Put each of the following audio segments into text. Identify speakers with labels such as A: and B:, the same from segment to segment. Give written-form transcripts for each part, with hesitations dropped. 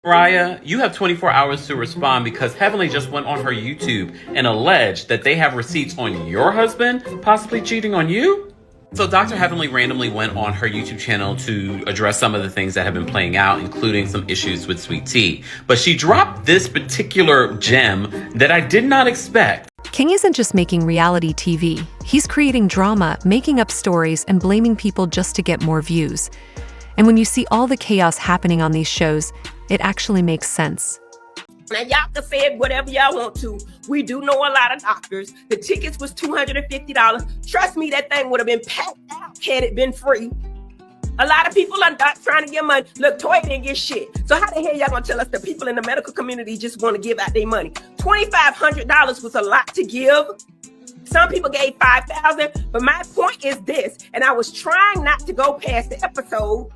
A: Mariah, you have 24 hours to respond because Heavenly just went on her YouTube and alleged that they have receipts on your husband possibly cheating on you. So Dr. Heavenly randomly went on her YouTube channel to address some of the things that have been playing out, including some issues with Sweet Tea. But she dropped this particular gem that I did not expect.
B: King isn't just making reality TV. He's creating drama, making up stories, and blaming people just to get more views. And when you see all the chaos happening on these shows, it actually makes sense.
C: Now, y'all can say it whatever y'all want to. We do know a lot of doctors. The tickets was $250. Trust me, that thing would have been packed out had it been free. A lot of people are not trying to get money. Look, Toy didn't get shit. So how the hell y'all gonna tell us the people in the medical community just want to give out their money? $2,500 was a lot to give. Some people gave $5,000. But my point is this, and I was trying not to go past the episode.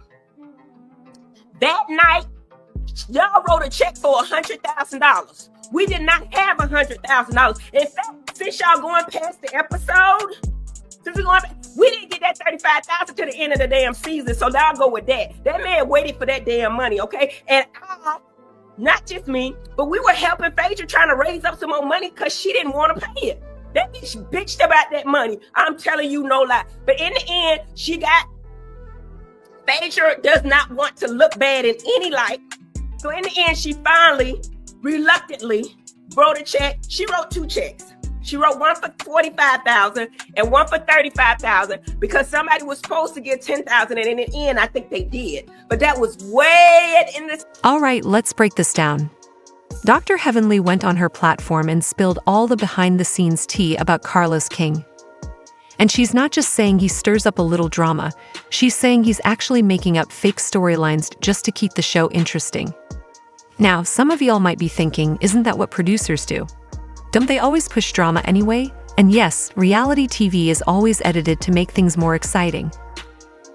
C: That night, y'all wrote a check for $100,000. We did not have $100,000. In fact, since y'all going past the episode, we didn't get that $35,000 to the end of the damn season. So now I'll go with that. That man waited for that damn money, okay? And I, not just me, but we were helping Phaedra trying to raise up some more money because she didn't want to pay it. That bitch bitched about that money. I'm telling you, no lie. But in the end, Phaedra does not want to look bad in any light. So in the end, she finally, reluctantly, wrote a check. She wrote two checks. She wrote one for $45,000 and one for $35,000 because somebody was supposed to get $10,000, and in the end, I think they did. But that was way in this.
B: All right, let's break this down. Dr. Heavenly went on her platform and spilled all the behind-the-scenes tea about Carlos King. And she's not just saying he stirs up a little drama, she's saying he's actually making up fake storylines just to keep the show interesting. Now, some of y'all might be thinking, isn't that what producers do? Don't they always push drama anyway? And yes, reality TV is always edited to make things more exciting.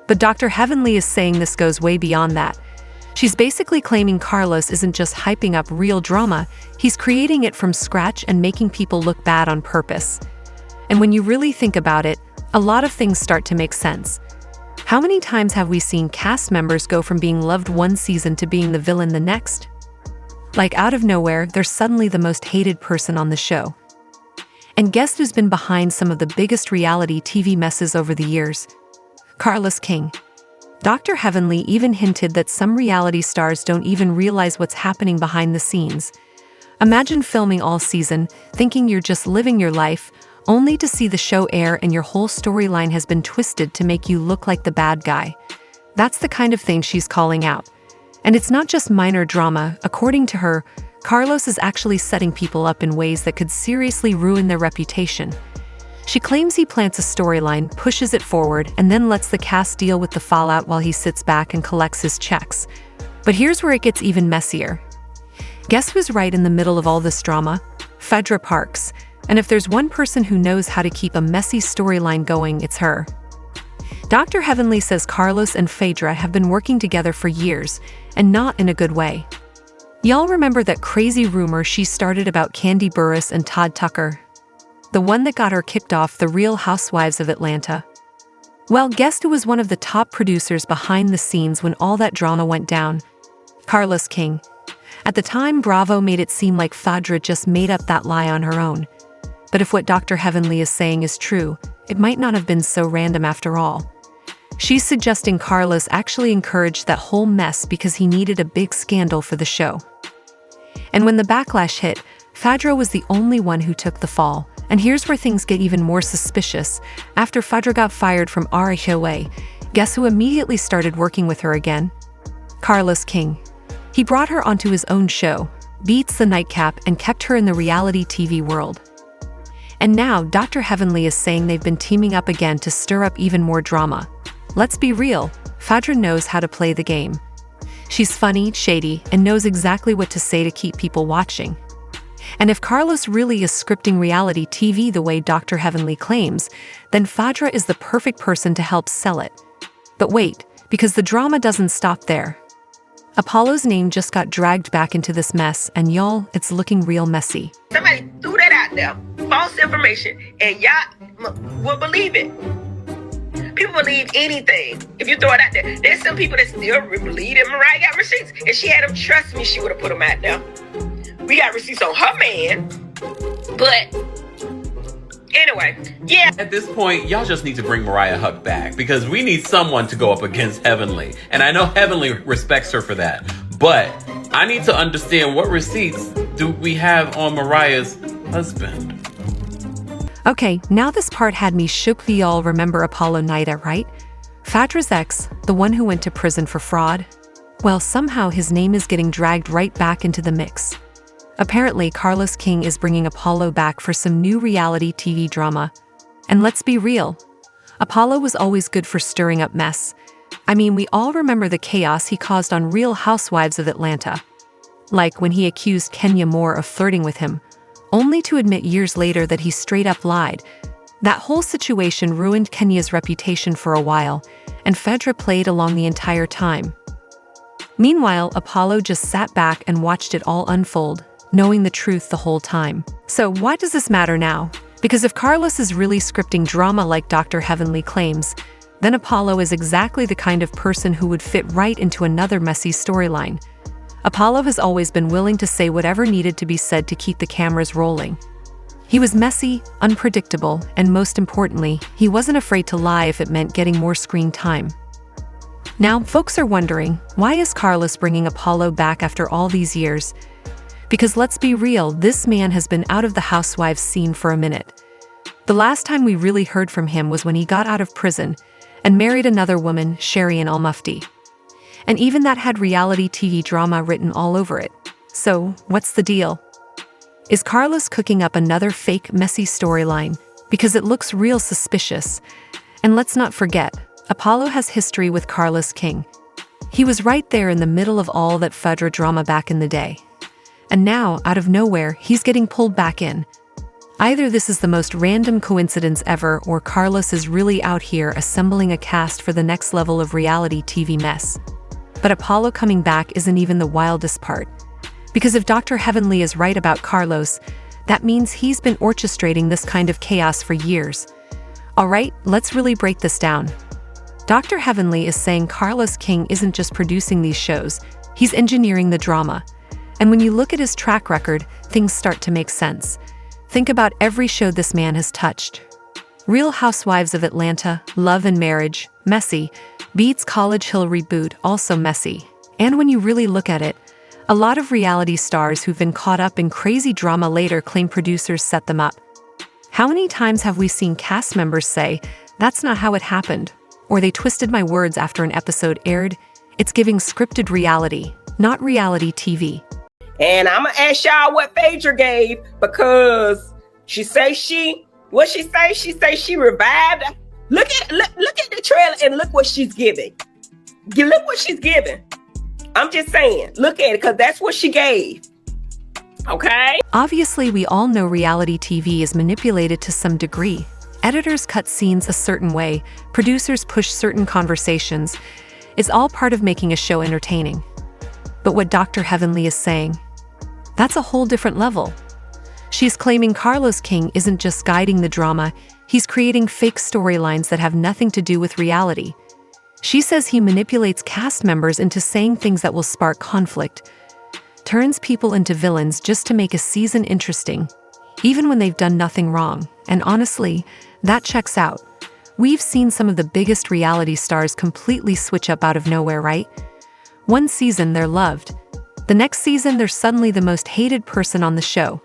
B: But Dr. Heavenly is saying this goes way beyond that. She's basically claiming Carlos isn't just hyping up real drama, he's creating it from scratch and making people look bad on purpose. And when you really think about it, a lot of things start to make sense. How many times have we seen cast members go from being loved one season to being the villain the next? Like out of nowhere, they're suddenly the most hated person on the show. And guess who's been behind some of the biggest reality TV messes over the years? Carlos King. Dr. Heavenly even hinted that some reality stars don't even realize what's happening behind the scenes. Imagine filming all season, thinking you're just living your life, only to see the show air and your whole storyline has been twisted to make you look like the bad guy. That's the kind of thing she's calling out. And it's not just minor drama. According to her, Carlos is actually setting people up in ways that could seriously ruin their reputation. She claims he plants a storyline, pushes it forward, and then lets the cast deal with the fallout while he sits back and collects his checks. But here's where it gets even messier. Guess who's right in the middle of all this drama? Phaedra Parks. And if there's one person who knows how to keep a messy storyline going, it's her. Dr. Heavenly says Carlos and Phaedra have been working together for years, and not in a good way. Y'all remember that crazy rumor she started about Kandi Burruss and Todd Tucker? The one that got her kicked off the Real Housewives of Atlanta? Well, guess who was one of the top producers behind the scenes when all that drama went down? Carlos King. At the time, Bravo made it seem like Phaedra just made up that lie on her own. But if what Dr. Heavenly is saying is true, it might not have been so random after all. She's suggesting Carlos actually encouraged that whole mess because he needed a big scandal for the show. And when the backlash hit, Phaedra was the only one who took the fall. And here's where things get even more suspicious. After Phaedra got fired from RHOA, guess who immediately started working with her again? Carlos King. He brought her onto his own show, Beats the Nightcap, and kept her in the reality TV world. And now, Dr. Heavenly is saying they've been teaming up again to stir up even more drama. Let's be real, Phaedra knows how to play the game. She's funny, shady, and knows exactly what to say to keep people watching. And if Carlos really is scripting reality TV the way Dr. Heavenly claims, then Phaedra is the perfect person to help sell it. But wait, because the drama doesn't stop there. Apollo's name just got dragged back into this mess, and y'all, it's looking real messy.
C: Somebody threw that out there, false information, and y'all will believe it. People believe anything. If you throw it out there, there's some people that still believe that Mariah got receipts. If she had them, trust me, she would have put them out there. We got receipts on her man, but anyway, yeah.
A: At this point, y'all just need to bring Mariah Huq back because we need someone to go up against Heavenly. And I know Heavenly respects her for that. But I need to understand, what receipts do we have on Mariah's husband?
B: Okay, now this part had me shook. We all remember Apollo Nida, right? Phaedra's ex, the one who went to prison for fraud? Well, somehow his name is getting dragged right back into the mix. Apparently, Carlos King is bringing Apollo back for some new reality TV drama. And let's be real, Apollo was always good for stirring up mess. I mean, we all remember the chaos he caused on Real Housewives of Atlanta. Like when he accused Kenya Moore of flirting with him, only to admit years later that he straight up lied. That whole situation ruined Kenya's reputation for a while, and Phaedra played along the entire time. Meanwhile, Apollo just sat back and watched it all unfold, knowing the truth the whole time. So why does this matter now? Because if Carlos is really scripting drama like Dr. Heavenly claims, then Apollo is exactly the kind of person who would fit right into another messy storyline. Apollo has always been willing to say whatever needed to be said to keep the cameras rolling. He was messy, unpredictable, and most importantly, he wasn't afraid to lie if it meant getting more screen time. Now, folks are wondering, why is Carlos bringing Apollo back after all these years? Because let's be real, this man has been out of the housewives scene for a minute. The last time we really heard from him was when he got out of prison and married another woman, Sharian Al-Mufti. And even that had reality TV drama written all over it. So, what's the deal? Is Carlos cooking up another fake, messy storyline? Because it looks real suspicious. And let's not forget, Apollo has history with Carlos King. He was right there in the middle of all that Phaedra drama back in the day. And now, out of nowhere, he's getting pulled back in. Either this is the most random coincidence ever, or Carlos is really out here assembling a cast for the next level of reality TV mess. But Apollo coming back isn't even the wildest part. Because if Dr. Heavenly is right about Carlos, that means he's been orchestrating this kind of chaos for years. Alright, let's really break this down. Dr. Heavenly is saying Carlos King isn't just producing these shows, he's engineering the drama. And when you look at his track record, things start to make sense. Think about every show this man has touched. Real Housewives of Atlanta, Love and Marriage, messy. Beats College Hill reboot, also messy. And when you really look at it, a lot of reality stars who've been caught up in crazy drama later claim producers set them up. How many times have we seen cast members say, "That's not how it happened," or "They twisted my words after an episode aired"? It's giving scripted reality, not reality TV.
C: And I'm gonna ask y'all what Phaedra gave, because she say what she say? She say she revived. Look at the trailer and look what she's giving. Look what she's giving. I'm just saying, look at it, because that's what she gave. Okay?
B: Obviously, we all know reality TV is manipulated to some degree. Editors cut scenes a certain way, producers push certain conversations. It's all part of making a show entertaining. But what Dr. Heavenly is saying, that's a whole different level. She's claiming Carlos King isn't just guiding the drama, he's creating fake storylines that have nothing to do with reality. She says he manipulates cast members into saying things that will spark conflict, turns people into villains just to make a season interesting, even when they've done nothing wrong. And honestly, that checks out. We've seen some of the biggest reality stars completely switch up out of nowhere, right? One season, they're loved. The next season, they're suddenly the most hated person on the show.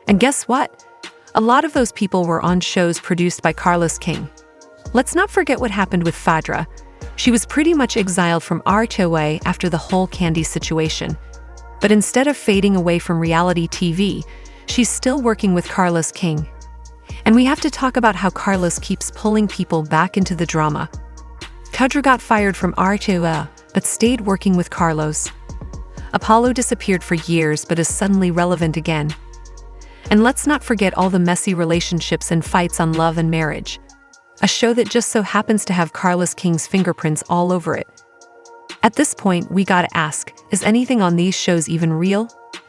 B: And guess what? A lot of those people were on shows produced by Carlos King. Let's not forget what happened with Phaedra. She was pretty much exiled from RTOA after the whole Kandi situation. But instead of fading away from reality TV, she's still working with Carlos King. And we have to talk about how Carlos keeps pulling people back into the drama. Phaedra got fired from RTOA, but stayed working with Carlos. Apollo disappeared for years but is suddenly relevant again. And let's not forget all the messy relationships and fights on Love and Marriage, a show that just so happens to have Carlos King's fingerprints all over it. At this point, we gotta ask, is anything on these shows even real?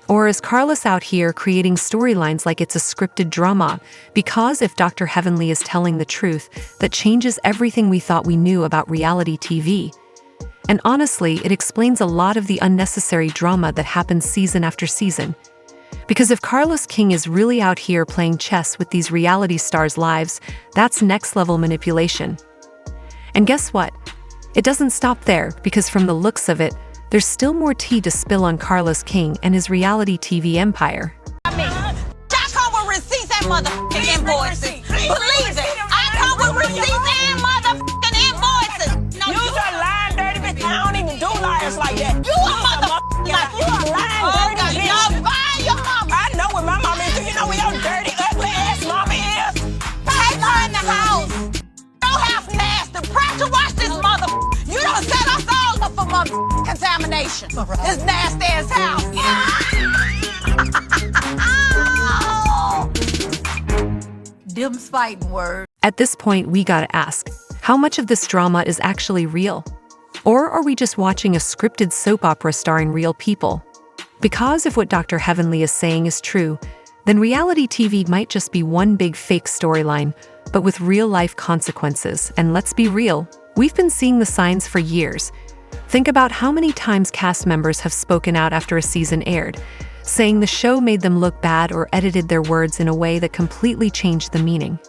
B: Or is Carlos out here creating storylines like it's a scripted drama? Because if Dr. Heavenly is telling the truth, that changes everything we thought we knew about reality TV. And honestly, it explains a lot of the unnecessary drama that happens season after season. Because if Carlos King is really out here playing chess with these reality stars' lives, that's next-level manipulation. And guess what? It doesn't stop there, because from the looks of it, there's still more tea to spill on Carlos King and his reality TV empire.
D: I come with receipts and motherfucking invoices. Believe it. I come with receipts and motherfucking invoices. No,
C: You a lying dirty bitch. I don't even do liars like that.
D: You a motherfucking
C: You a lying dirty bitch.
D: Y'all buy your mama.
C: I know what my mama is. Do you know where your dirty, ugly ass mama is?
D: Take her in the house. Don't have nasty. Pressure wash this motherfucker. You don't set us all up for motherfucking contamination. This nasty ass house. Them's fighting words.
B: At this point, we gotta ask, how much of this drama is actually real? Or are we just watching a scripted soap opera starring real people? Because if what Dr. Heavenly is saying is true, then reality TV might just be one big fake storyline, but with real-life consequences. And let's be real, we've been seeing the signs for years. Think about how many times cast members have spoken out after a season aired, saying the show made them look bad or edited their words in a way that completely changed the meaning.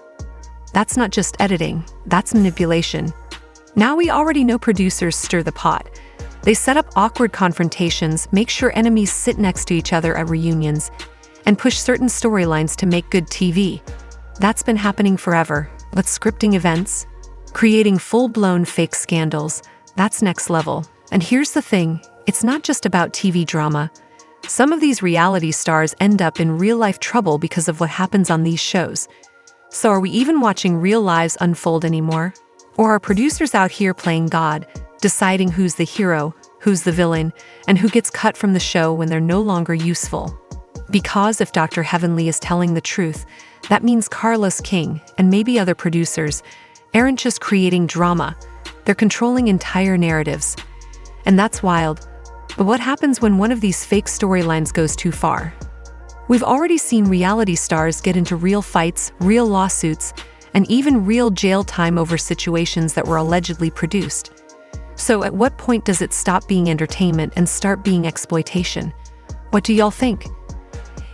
B: That's not just editing, that's manipulation. Now we already know producers stir the pot. They set up awkward confrontations, make sure enemies sit next to each other at reunions, and push certain storylines to make good TV. That's been happening forever, but scripting events, creating full-blown fake scandals, that's next level. And here's the thing, it's not just about TV drama. Some of these reality stars end up in real-life trouble because of what happens on these shows. So are we even watching real lives unfold anymore? Or are producers out here playing God, deciding who's the hero, who's the villain, and who gets cut from the show when they're no longer useful? Because if Dr. Heavenly is telling the truth, that means Carlos King, and maybe other producers, aren't just creating drama, they're controlling entire narratives. And that's wild. But what happens when one of these fake storylines goes too far? We've already seen reality stars get into real fights, real lawsuits, and even real jail time over situations that were allegedly produced. So at what point does it stop being entertainment and start being exploitation? What do y'all think?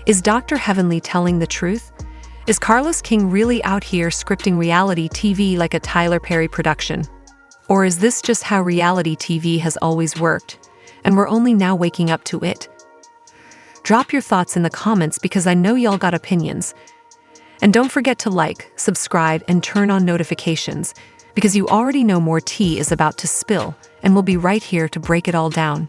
B: Is Dr. Heavenly telling the truth? Is Carlos King really out here scripting reality TV like a Tyler Perry production? Or is this just how reality TV has always worked, and we're only now waking up to it? Drop your thoughts in the comments because I know y'all got opinions. And don't forget to like, subscribe, and turn on notifications because you already know more tea is about to spill, and we'll be right here to break it all down.